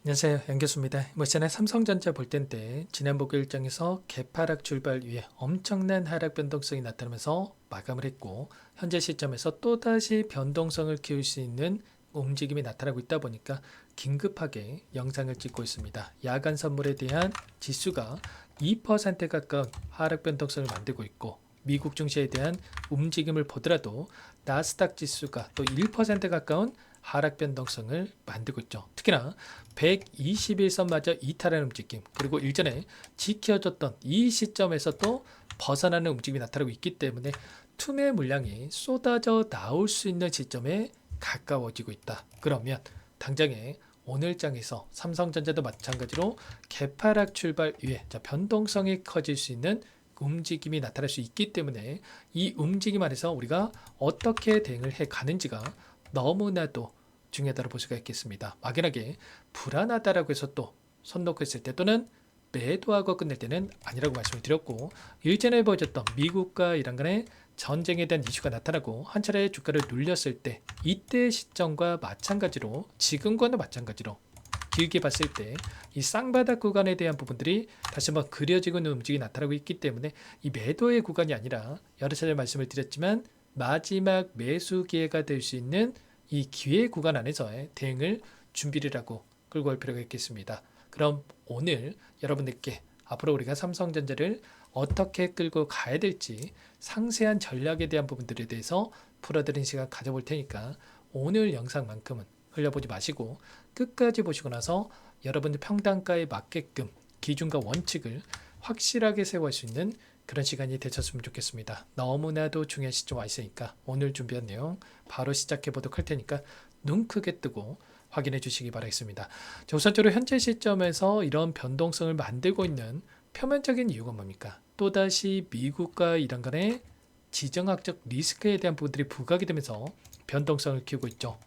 안녕하세요. 양교수입니다. 이번 시간에 삼성전자 볼 텐데 지난 목요일 일정에서 개파락 출발 이후에 엄청난 하락 변동성이 나타나면서 마감을 했고 현재 시점에서 또다시 변동성을 키울 수 있는 움직임이 나타나고 있다 보니까 긴급하게 영상을 찍고 있습니다. 야간 선물에 대한 지수가 2% 가까운 하락 변동성을 만들고 있고 미국 증시에 대한 움직임을 보더라도 나스닥 지수가 또 1% 가까운 하락 변동성을 만들고 있죠. 특히나 121선마저 이탈하는 움직임, 그리고 일전에 지켜졌던 이 시점에서 또 벗어나는 움직임이 나타나고 있기 때문에 투매 물량이 쏟아져 나올 수 있는 시점에 가까워지고 있다. 그러면 당장에 오늘장에서 삼성전자도 마찬가지로 개파락 출발 이후에 변동성이 커질 수 있는 움직임이 나타날 수 있기 때문에 이 움직임 안에서 우리가 어떻게 대응을 해 가는지가 너무나도 중요하다고 볼 수가 있겠습니다. 막연하게 불안하다라고 해서 또 손 놓고 있을 때 또는 매도하고 끝낼 때는 아니라고 말씀을 드렸고, 일전에 보여줬던 미국과 이란 간의 전쟁에 대한 이슈가 나타나고 한 차례 주가를 눌렸을 때 이때 시점과 마찬가지로 지금과는 마찬가지로 길게 봤을 때 이 쌍바닥 구간에 대한 부분들이 다시 한번 그려지고 있는 움직임이 나타나고 있기 때문에 이 매도의 구간이 아니라 여러 차례 말씀을 드렸지만 마지막 매수 기회가 될 수 있는 이 기회 구간 안에서의 대응을 준비를 하고 끌고 올 필요가 있겠습니다. 그럼 오늘 여러분들께 앞으로 우리가 삼성전자를 어떻게 끌고 가야 될지 상세한 전략에 대한 부분들에 대해서 풀어드리는 시간 가져볼 테니까 오늘 영상만큼은 흘려보지 마시고 끝까지 보시고 나서 여러분들 평단가에 맞게끔 기준과 원칙을 확실하게 세워갈 수 있는 그런 시간이 되셨으면 좋겠습니다. 너무나도 중요한 시점 와 있으니까 오늘 준비한 내용 바로 시작해 보도록 할 테니까 눈 크게 뜨고 확인해 주시기 바라겠습니다. 자, 우선적으로 현재 시점에서 이런 변동성을 만들고 있는 표면적인 이유가 뭡니까? 또다시 미국과 이란 간의 지정학적 리스크에 대한 부분들이 부각이 되면서 변동성을 키우고 있죠.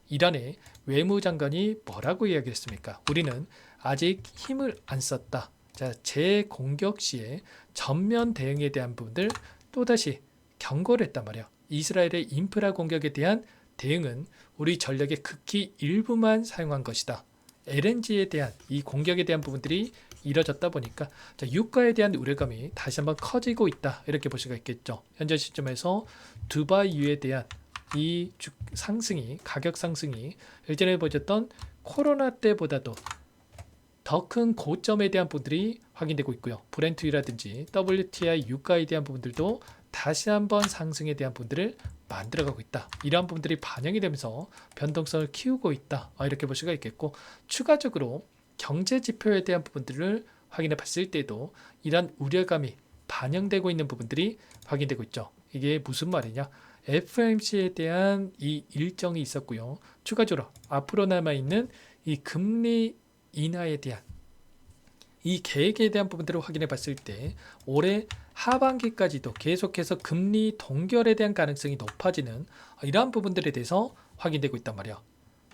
이란의 외무장관이 뭐라고 이야기했습니까? 우리는 아직 힘을 안 썼다. 자, 재공격 시에 전면 대응에 대한 부분들 또다시 경고를 했단 말이에요. 이스라엘의 인프라 공격에 대한 대응은 우리 전력의 극히 일부만 사용한 것이다. LNG에 대한 이 공격에 대한 부분들이 이뤄졌다 보니까 자, 유가에 대한 우려감이 다시 한번 커지고 있다. 이렇게 볼 수가 있겠죠. 현재 시점에서 두바이유에 대한 이 상승이, 가격 상승이 예전에 보셨던 코로나 때보다도 더 큰 고점에 대한 부분들이 확인되고 있고요. 브렌트유라든지 WTI 유가에 대한 부분들도 다시 한번 상승에 대한 부분들을 만들어가고 있다. 이러한 부분들이 반영이 되면서 변동성을 키우고 있다. 이렇게 볼 수가 있겠고, 추가적으로 경제 지표에 대한 부분들을 확인해 봤을 때도 이러한 우려감이 반영되고 있는 부분들이 확인되고 있죠. 이게 무슨 말이냐? FOMC에 대한 이 일정이 있었고요. 추가적으로 앞으로 남아있는 이 금리 인하에 대한 이 계획에 대한 부분들을 확인해 봤을 때 올해 하반기까지도 계속해서 금리 동결에 대한 가능성이 높아지는 이러한 부분들에 대해서 확인되고 있단 말이야.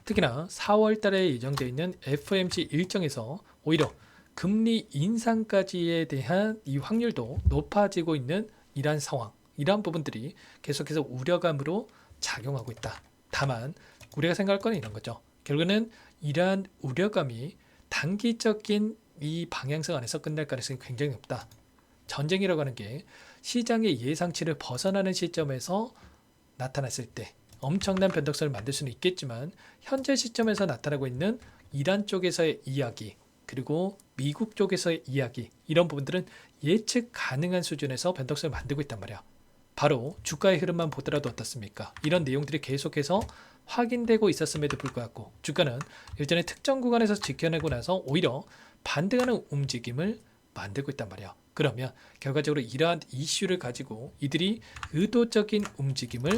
특히나 4월 달에 예정되어 있는 FOMC 일정에서 오히려 금리 인상까지에 대한 이 확률도 높아지고 있는 이러한 상황, 이러한 부분들이 계속해서 우려감으로 작용하고 있다. 다만 우리가 생각할 건 이런 거죠. 결국에는 이러한 우려감이 단기적인 이 방향성 안에서 끝날 가능성이 굉장히 높다. 전쟁이라고 하는 게 시장의 예상치를 벗어나는 시점에서 나타났을 때 엄청난 변동성을 만들 수는 있겠지만 현재 시점에서 나타나고 있는 이란 쪽에서의 이야기, 그리고 미국 쪽에서의 이야기, 이런 부분들은 예측 가능한 수준에서 변동성을 만들고 있단 말이야. 바로 주가의 흐름만 보더라도 어떻습니까? 이런 내용들이 계속해서 확인되고 있었음에도 불구하고 주가는 일전에 특정 구간에서 지켜내고 나서 오히려 반등하는 움직임을 만들고 있단 말이에요. 그러면 결과적으로 이러한 이슈를 가지고 이들이 의도적인 움직임을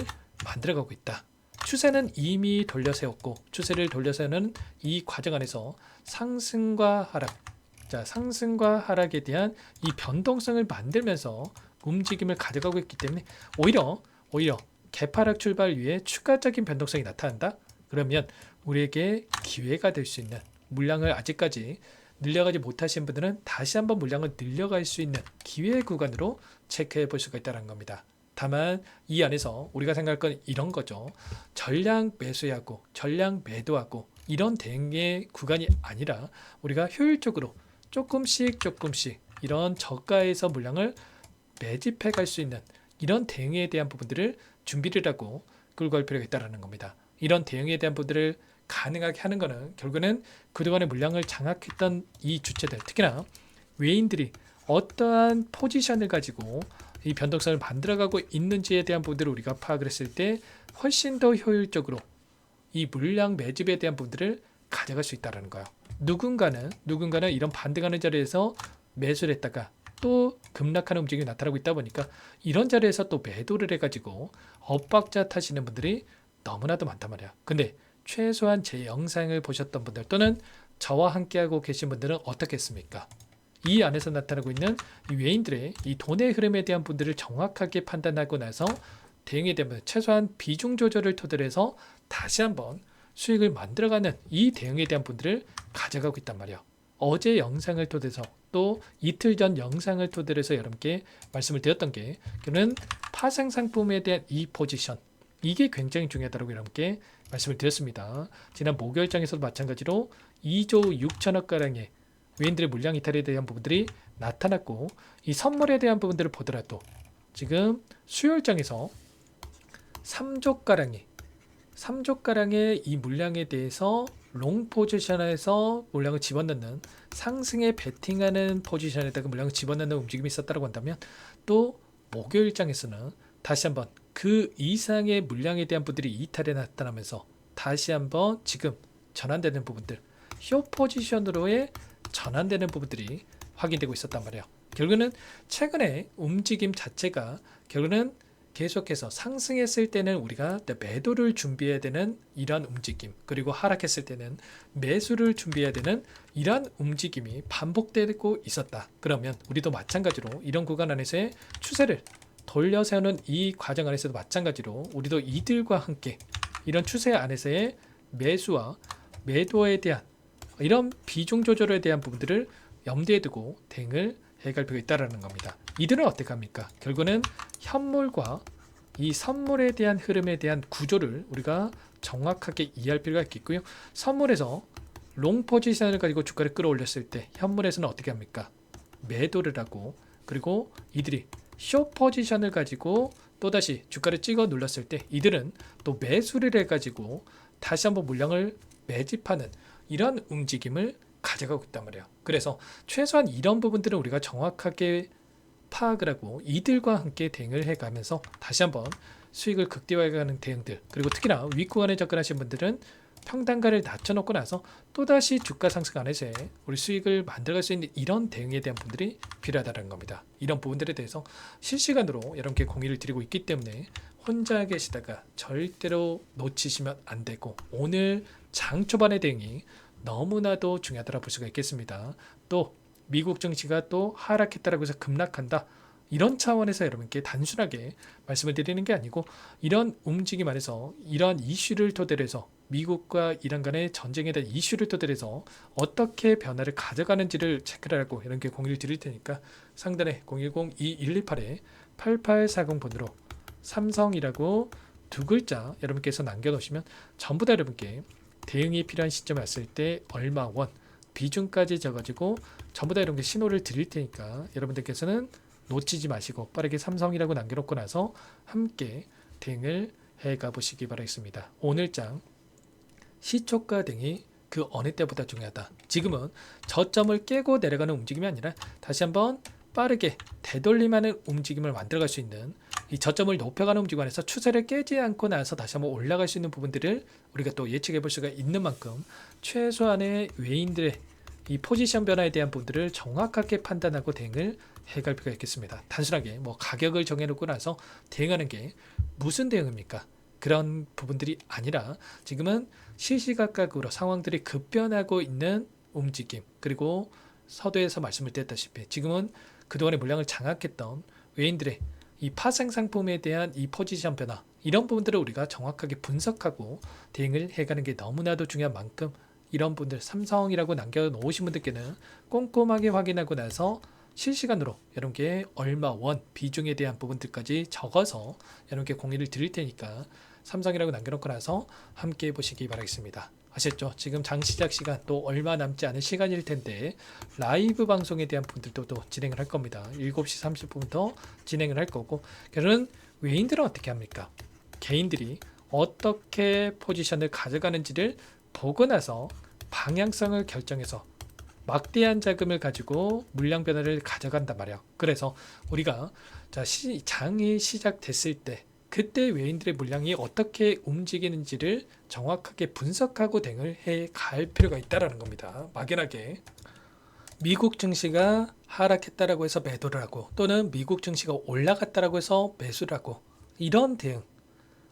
만들어가고 있다. 추세는 이미 돌려세웠고 추세를 돌려세우는 이 과정 안에서 상승과 하락, 자, 상승과 하락에 대한 이 변동성을 만들면서 움직임을 가져가고 있기 때문에 오히려 개파락 출발 위에 추가적인 변동성이 나타난다? 그러면 우리에게 기회가 될 수 있는, 물량을 아직까지 늘려가지 못하신 분들은 다시 한번 물량을 늘려갈 수 있는 기회 구간으로 체크해 볼 수가 있다는 겁니다. 다만 이 안에서 우리가 생각할 건 이런 거죠. 전량 매수하고 전량 매도하고 이런 대응의 구간이 아니라 우리가 효율적으로 조금씩 이런 저가에서 물량을 매집해 갈 수 있는 이런 대응에 대한 부분들을 준비를 하고 끌고 갈 필요가 있다는 겁니다. 이런 대응에 대한 부분들을 가능하게 하는 것은 결국은 그동안의 물량을 장악했던 이 주체들, 특히나 외인들이 어떠한 포지션을 가지고 이 변동성을 만들어가고 있는지에 대한 부분들을 우리가 파악을 했을 때 훨씬 더 효율적으로 이 물량 매집에 대한 부분들을 가져갈 수 있다는 거예요. 누군가는 이런 반등하는 자리에서 매수를 했다가 또 급락하는 움직임이 나타나고 있다 보니까 이런 자리에서 또 매도를 해가지고 엇박자 타시는 분들이 너무나도 많단 말이야. 근데 최소한 제 영상을 보셨던 분들 또는 저와 함께하고 계신 분들은 어떻겠습니까? 이 안에서 나타나고 있는 이 외인들의 이 돈의 흐름에 대한 분들을 정확하게 판단하고 나서 대응에 대한 최소한 비중 조절을 토대로 해서 다시 한번 수익을 만들어가는 이 대응에 대한 분들을 가져가고 있단 말이에요. 어제 영상을 토대로 또 이틀 전 영상을 토대로 해서 여러분께 말씀을 드렸던 게 저는 파생 상품에 대한 이 포지션, 이게 굉장히 중요하다고 여러분께 말씀을 드렸습니다. 지난 목요일장에서도 마찬가지로 2조 6천억 가량의 외인들의 물량 이탈에 대한 부분들이 나타났고, 이 선물에 대한 부분들을 보더라도 지금 수요일장에서 3조 가량의 이 물량에 대해서 롱 포지션에서 물량을 집어넣는, 상승에 베팅하는 포지션에다가 물량을 집어넣는 움직임이 있었다고 한다면, 또 목요일장에서는 다시 한번 그 이상의 물량에 대한 부분들이 이탈에 나타나면서 다시 한번 지금 전환되는 부분들, 쇼 포지션으로의 전환되는 부분들이 확인되고 있었단 말이에요. 결국은 최근에 움직임 자체가 결국은 계속해서 상승했을 때는 우리가 매도를 준비해야 되는 이러한 움직임, 그리고 하락했을 때는 매수를 준비해야 되는 이러한 움직임이 반복되고 있었다. 그러면 우리도 마찬가지로 이런 구간 안에서의 추세를 돌려 세우는 이 과정 안에서도 마찬가지로 우리도 이들과 함께 이런 추세 안에서의 매수와 매도에 대한 이런 비중 조절에 대한 부분들을 염두에 두고 대응을 해갈 필요가 있다는 겁니다. 이들은 어떻게 합니까? 결국은 현물과 이 선물에 대한 흐름에 대한 구조를 우리가 정확하게 이해할 필요가 있겠고요. 선물에서 롱 포지션을 가지고 주가를 끌어올렸을 때 현물에서는 어떻게 합니까? 매도를 하고, 그리고 이들이 숏 포지션을 가지고 또다시 주가를 찍어 눌렀을 때 이들은 또 매수를 해가지고 다시 한번 물량을 매집하는 이런 움직임을 가져가고 있단 말이에요. 그래서 최소한 이런 부분들은 우리가 정확하게 파악을 하고 이들과 함께 대응을 해가면서 다시 한번 수익을 극대화해가는 대응들, 그리고 특히나 윗구간에 접근하신 분들은 평단가를 낮춰놓고 나서 또다시 주가 상승 안에서의 우리 수익을 만들어갈 수 있는 이런 대응에 대한 부분들이 필요하다는 겁니다. 이런 부분들에 대해서 실시간으로 여러분께 공유를 드리고 있기 때문에 혼자 계시다가 절대로 놓치시면 안 되고, 오늘 장 초반의 대응이 너무나도 중요하다고 볼 수가 있겠습니다. 또 미국 증시가 또 하락했다라고 해서 급락한다, 이런 차원에서 여러분께 단순하게 말씀을 드리는 게 아니고, 이런 움직임 안에서 이러한 이슈를 토대로 해서 미국과 이란 간의 전쟁에 대한 이슈를 토대로 해서 어떻게 변화를 가져가는지를 체크를 하고 이런 게 공유를 드릴 테니까 상단에 010-2128-8840번으로 삼성이라고 두 글자 여러분께서 남겨놓으시면 전부 다 여러분께 대응이 필요한 시점에 왔을 때 얼마 원 비중까지 적어지고 전부 다 이런 게 신호를 드릴 테니까 여러분들께서는 놓치지 마시고 빠르게 삼성이라고 남겨놓고 나서 함께 대응을 해가 보시기 바라겠습니다. 오늘 장 시초가 등이 그 어느 때보다 중요하다. 지금은 저점을 깨고 내려가는 움직임이 아니라 다시 한번 빠르게 되돌림하는 움직임을 만들어갈 수 있는, 이 저점을 높여가는 움직임 안에서 추세를 깨지 않고 나서 다시 한번 올라갈 수 있는 부분들을 우리가 또 예측해 볼 수가 있는 만큼 최소한의 외인들의 이 포지션 변화에 대한 부분들을 정확하게 판단하고 대응을 해갈 필요가 있겠습니다. 단순하게 뭐 가격을 정해놓고 나서 대응하는 게 무슨 대응입니까? 그런 부분들이 아니라 지금은 시시각각으로 상황들이 급변하고 있는 움직임, 그리고 서두에서 말씀을 드렸다시피 지금은 그동안의 물량을 장악했던 외인들의 이 파생 상품에 대한 이 포지션 변화, 이런 부분들을 우리가 정확하게 분석하고 대응을 해가는 게 너무나도 중요한 만큼 이런 분들 삼성이라고 남겨놓으신 분들께는 꼼꼼하게 확인하고 나서 실시간으로 여러분께 얼마 원 비중에 대한 부분들까지 적어서 여러분께 공유를 드릴 테니까 삼성이라고 남겨놓고 나서 함께 해보시기 바라겠습니다. 아셨죠? 지금 장 시작 시간 또 얼마 남지 않은 시간일 텐데 라이브 방송에 대한 분들도 또 진행을 할 겁니다. 7시 30분부터 진행을 할 거고, 그러면 외인들은 어떻게 합니까? 개인들이 어떻게 포지션을 가져가는지를 보고 나서 방향성을 결정해서 막대한 자금을 가지고 물량 변화를 가져간단 말이야. 그래서 우리가 장이 시작됐을 때 그때 외인들의 물량이 어떻게 움직이는지를 정확하게 분석하고 대응을 해 갈 필요가 있다는 겁니다. 막연하게 미국 증시가 하락했다라고 해서 매도를 하고, 또는 미국 증시가 올라갔다라고 해서 매수를 하고, 이런 대응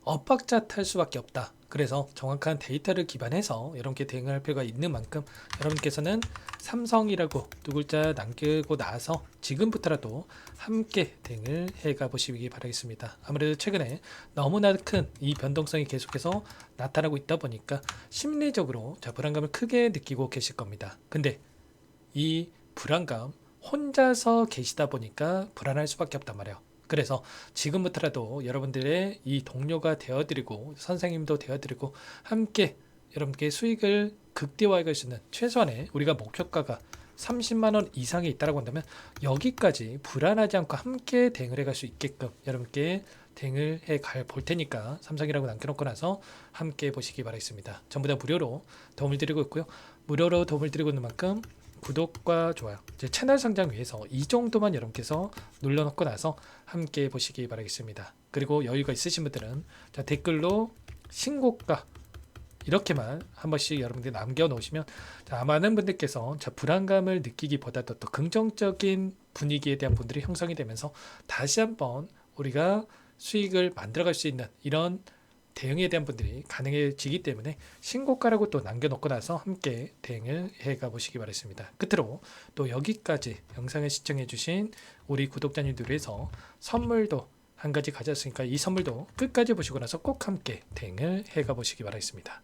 엇박자 탈 수밖에 없다. 그래서 정확한 데이터를 기반해서 여러분께 대응할 필요가 있는 만큼 여러분께서는 삼성이라고 두 글자 남기고 나서 지금부터라도 함께 대응을 해가 보시기 바라겠습니다. 아무래도 최근에 너무나 큰 이 변동성이 계속해서 나타나고 있다 보니까 심리적으로 불안감을 크게 느끼고 계실 겁니다. 근데 이 불안감 혼자서 계시다 보니까 불안할 수밖에 없단 말이에요. 그래서 지금부터라도 여러분들의 이 동료가 되어드리고 선생님도 되어드리고 함께 여러분께 수익을 극대화할 수 있는, 최소한의 우리가 목표가가 30만원 이상에 있다고 한다면 여기까지 불안하지 않고 함께 대응을 해갈 수 있게끔 여러분께 대응을 해 볼 테니까 삼성이라고 남겨놓고 나서 함께 보시기 바라겠습니다. 전부 다 무료로 도움을 드리고 있고요. 무료로 도움을 드리고 있는 만큼 구독과 좋아요, 제 채널 성장 위해서 이 정도만 여러분께서 눌러놓고 나서 함께 보시기 바라겠습니다. 그리고 여유가 있으신 분들은 댓글로 신고가 이렇게만 한 번씩 여러분들이 남겨놓으시면 많은 분들께서 불안감을 느끼기보다도 또 긍정적인 분위기에 대한 분들이 형성이 되면서 다시 한번 우리가 수익을 만들어갈 수 있는 이런 대응에 대한 분들이 가능해지기 때문에 신고가라고 또 남겨놓고 나서 함께 대응을 해가 보시기 바랍니다. 끝으로 또 여기까지 영상을 시청해주신 우리 구독자님들 위해서 선물도 한 가지 가져왔으니까 이 선물도 끝까지 보시고 나서 꼭 함께 대응을 해가 보시기 바랍니다.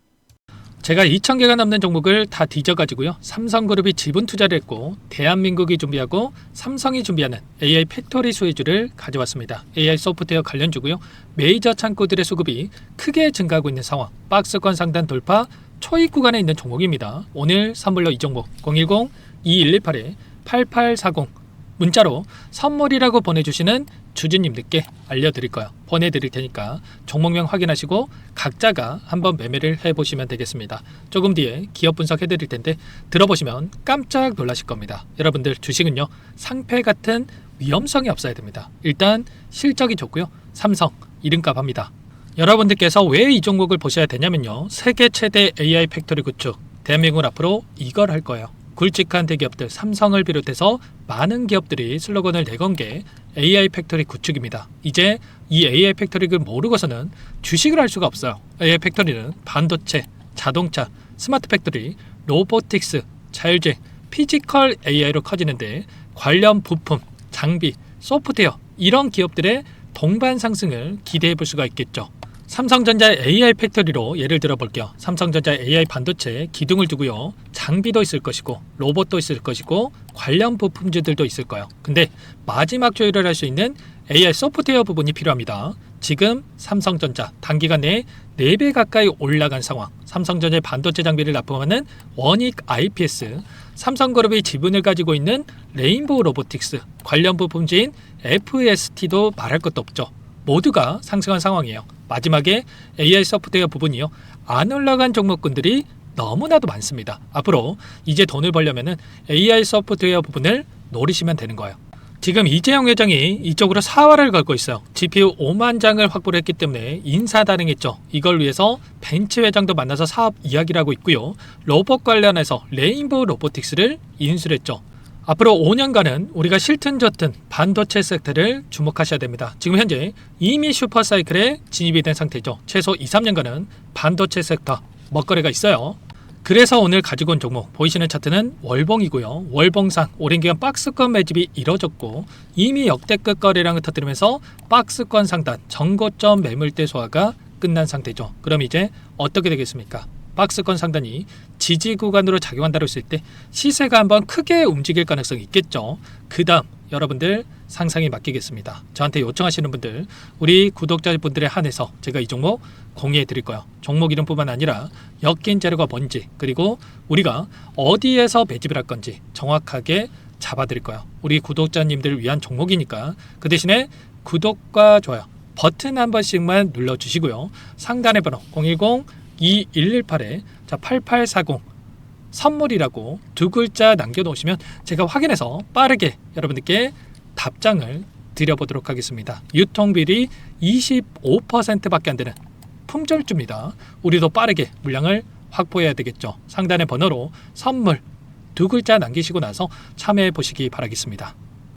제가 2,000개가 넘는 종목을 다 뒤져가지고요, 삼성그룹이 지분 투자를 했고 대한민국이 준비하고 삼성이 준비하는 AI 팩토리 수혜주를 가져왔습니다. AI 소프트웨어 관련주고요. 메이저 창고들의 수급이 크게 증가하고 있는 상황, 박스권 상단 돌파 초입 구간에 있는 종목입니다. 오늘 선물로 이 종목 010-2118-8840 문자로 선물이라고 보내주시는 주주님들께 알려드릴 거예요. 보내드릴 테니까 종목명 확인하시고 각자가 한번 매매를 해보시면 되겠습니다. 조금 뒤에 기업 분석해드릴 텐데 들어보시면 깜짝 놀라실 겁니다. 여러분들 주식은요, 상패 같은 위험성이 없어야 됩니다. 일단 실적이 좋고요, 삼성 이름값 합니다. 여러분들께서 왜 이 종목을 보셔야 되냐면요, 세계 최대 AI 팩토리 구축, 대한민국은 앞으로 이걸 할 거예요. 굵직한 대기업들 삼성을 비롯해서 많은 기업들이 슬로건을 내건 게 AI 팩토리 구축입니다. 이제 이 AI 팩토리를 모르고서는 주식을 할 수가 없어요. AI 팩토리는 반도체, 자동차, 스마트 팩토리, 로보틱스, 자율주행, 피지컬 AI로 커지는데 관련 부품, 장비, 소프트웨어 이런 기업들의 동반 상승을 기대해 볼 수가 있겠죠. 삼성전자의 AI 팩토리로 예를 들어 볼게요. 삼성전자의 AI 반도체 기둥을 두고요, 장비도 있을 것이고 로봇도 있을 것이고 관련 부품주들도 있을 거예요. 근데 마지막 조율을 할 수 있는 AI 소프트웨어 부분이 필요합니다. 지금 삼성전자 단기간 내에 4배 가까이 올라간 상황, 삼성전자의 반도체 장비를 납품하는 원익 IPS, 삼성그룹이 지분을 가지고 있는 레인보우 로보틱스, 관련 부품주인 FST도 말할 것도 없죠. 모두가 상승한 상황이에요. 마지막에 AI 소프트웨어 부분이요, 안 올라간 종목군들이 너무나도 많습니다. 앞으로 이제 돈을 벌려면 AI 소프트웨어 부분을 노리시면 되는 거예요. 지금 이재용 회장이 이쪽으로 사활을 걸고 있어요. GPU 5만 장을 확보를 했기 때문에 인사단행했죠. 이걸 위해서 벤츠 회장도 만나서 사업 이야기를 하고 있고요. 로봇 관련해서 레인보우 로보틱스를 인수를 했죠. 앞으로 5년간은 우리가 싫든 좋든 반도체 섹터를 주목하셔야 됩니다. 지금 현재 이미 슈퍼사이클에 진입이 된 상태죠. 최소 2-3년간은 반도체 섹터 먹거리가 있어요. 그래서 오늘 가지고 온 종목 보이시는 차트는 월봉이고요. 월봉상 오랜 기간 박스권 매집이 이뤄졌고 이미 역대급 거래량을 터뜨리면서 박스권 상단 전고점 매물대 소화가 끝난 상태죠. 그럼 이제 어떻게 되겠습니까? 박스권 상단이 지지 구간으로 작용한다고 했을 때 시세가 한번 크게 움직일 가능성이 있겠죠. 그 다음 여러분들 상상에 맡기겠습니다. 저한테 요청하시는 분들, 우리 구독자분들에 한해서 제가 이 종목 공유해 드릴 거예요. 종목 이름뿐만 아니라 엮인 재료가 뭔지, 그리고 우리가 어디에서 매집을 할 건지 정확하게 잡아 드릴 거예요. 우리 구독자님들을 위한 종목이니까 그 대신에 구독과 좋아요 버튼 한 번씩만 눌러주시고요. 상단의 번호 010-2118-8840 선물이라고 두 글자 남겨놓으시면 제가 확인해서 빠르게 여러분들께 답장을 드려보도록 하겠습니다. 유통비리 25%밖에 안 되는 품절주입니다. 우리도 빠르게 물량을 확보해야 되겠죠. 상단의 번호로 선물 두 글자 남기시고 나서 참여해 보시기 바라겠습니다.